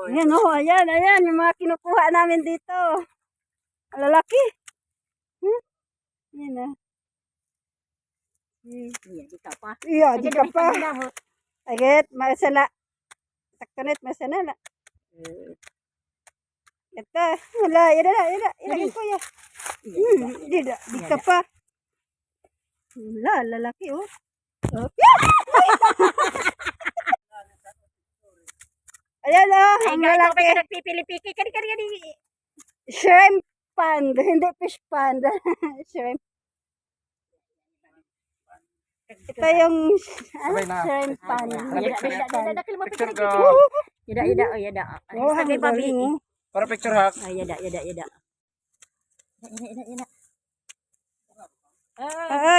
Ayan o, ayan, yung mga kinukuha namin dito. Ang lalaki. Ayan o. Iya, di ka pa. Iya, di ka pa. Agad, masala. Saktonit, masala na. Ito, wala, yan na, ilagay ko ya. Di ka pa. Wala, lalaki oh. Ayan oh, ang lalaki. Ay, nagpipili-pili. Kani. Shrimp pond, hindi fish pond. Shrimp. Ito yung shrimp pond. Yada. Oh, ang galing oh. Para picture hack. Yada.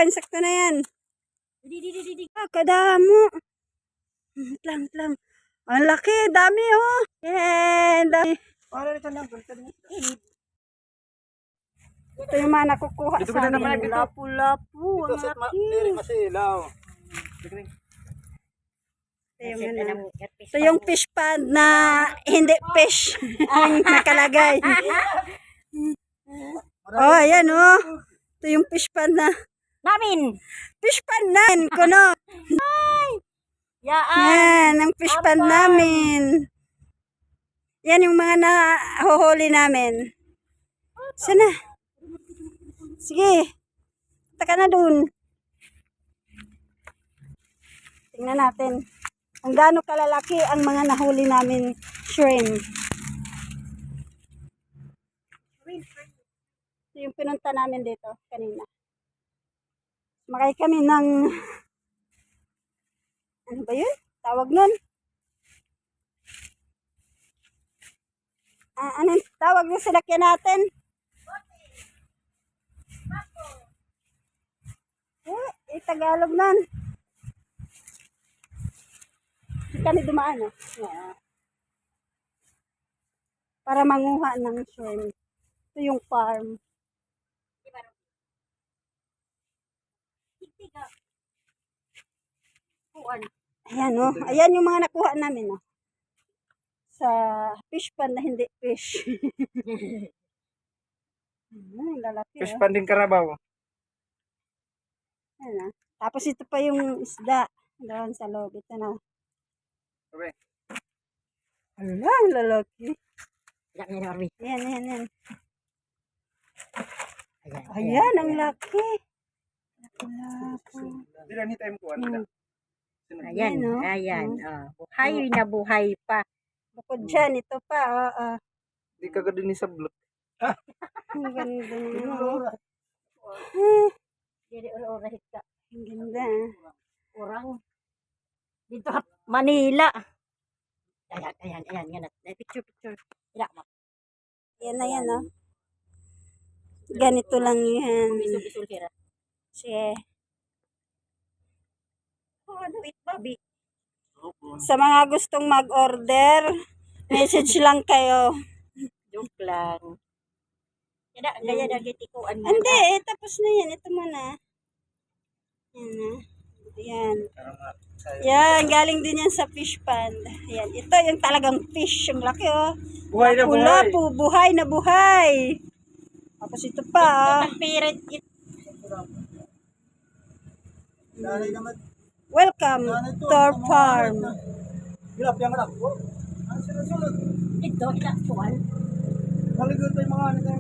Insakto na yan. Kadamo. Lang. Ang laki, dami oh. Yan, dami. Ito yung mga nakukuha Dito sa na naman amin. ito. Lapu-lapu. Ang laki. Masilaw. Ito yung fish pond na hindi fish ang nakalagay. Oh, ayan oh. Ito yung fish pond na. Namin. Fish pond na. Kuno. Yan, ang fish pond namin. Yan yung mga nahuhuli namin. Sana. Sige. Taka na dun. Tingnan natin. Kung gaano kalalaki ang mga nahuli namin shrimp. Ito yung pinunta namin dito kanina. Makay kami ng ano ba yun? Tawag nun? Anong tawag yung sinakyan natin? Tagalog nun. Kami dumaan para manguha ng shrimp. Ito yung farm. Ayan oh. Ayan yung mga nakuha namin oh. Sa fish pond na hindi fish. Lalaki Fish pan din Karabaw. Ayan, tapos ito pa yung isda doon sa loob. Ito na. Okay. Ala, ang lalaki. Ayan. Ayan, ang laki. Dila ni time ko Ayan. Buhay na buhay pa. Bukod dyan, ito pa. Di ka gadin ni sa blog. Ang ganda niya. Dili ora-orahit ka. Ang ganda. Orang. Dito Manila. Ayan. Picture. Yan na yan, oh. Ganito lang yan. Bisul kira. Sige. Wait, babi. Sa mga gustong mag-order, message lang kayo. Joke lang. Gaya dagitikuan mo. Hindi, tapos na yan. Ito muna. Yan na. Yan. Yan, galing din yan sa fish pond. Yan, ito yung talagang fish. Ang laki oh. Buhay na buhay. Lapu-lapu, buhay na buhay. Tapos ito pa. Pirit it. Welcome to our farm. Ito, kuan. Maligod pa yung mga ano tayo.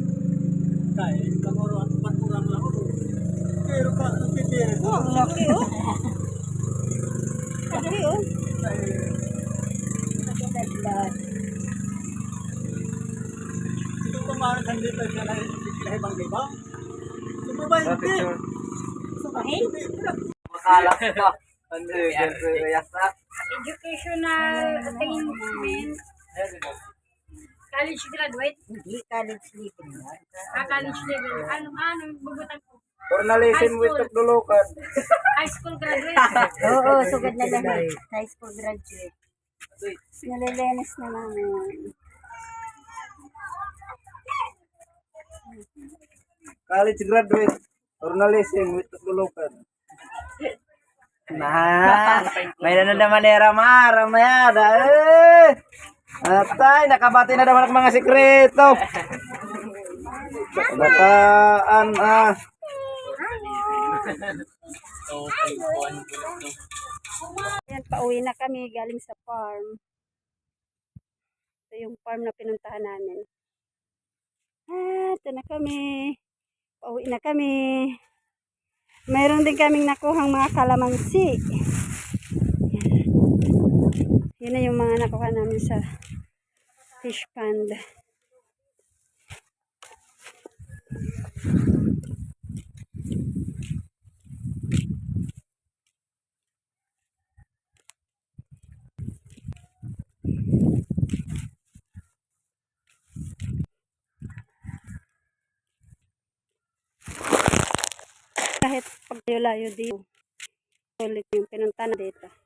Kahit kamuro at paturang lang ako. Pero pa, pipirin. Oh, ang laki oh. Laki oh. Ito kumarin hindi tayo siya na ibang iba. Sumabay, hindi. Makalas ka. Educational attainment. College graduate. Hindi college level yan. College level. Ano, bubutan ko. Journalism with Tuklulukan. High school graduate. Oo, sugad na lang. High school graduate. Nalilinis na namin. College graduate. Journalism with Tuklulukan. Na, may na naman ni Ramara, mayada. Atay, nakabati na naman ang mga sikreto. Bataan, Yan, pauwi na kami galing sa farm. Ito yung farm na pinuntahan namin. Ito na kami. Pauwi na kami. Mayroon din kaming nakuhang mga kalamansi. Yun na yung mga nakuha namin sa fish pond. Kahit pag layo dito, ulit yung pinunta na dito.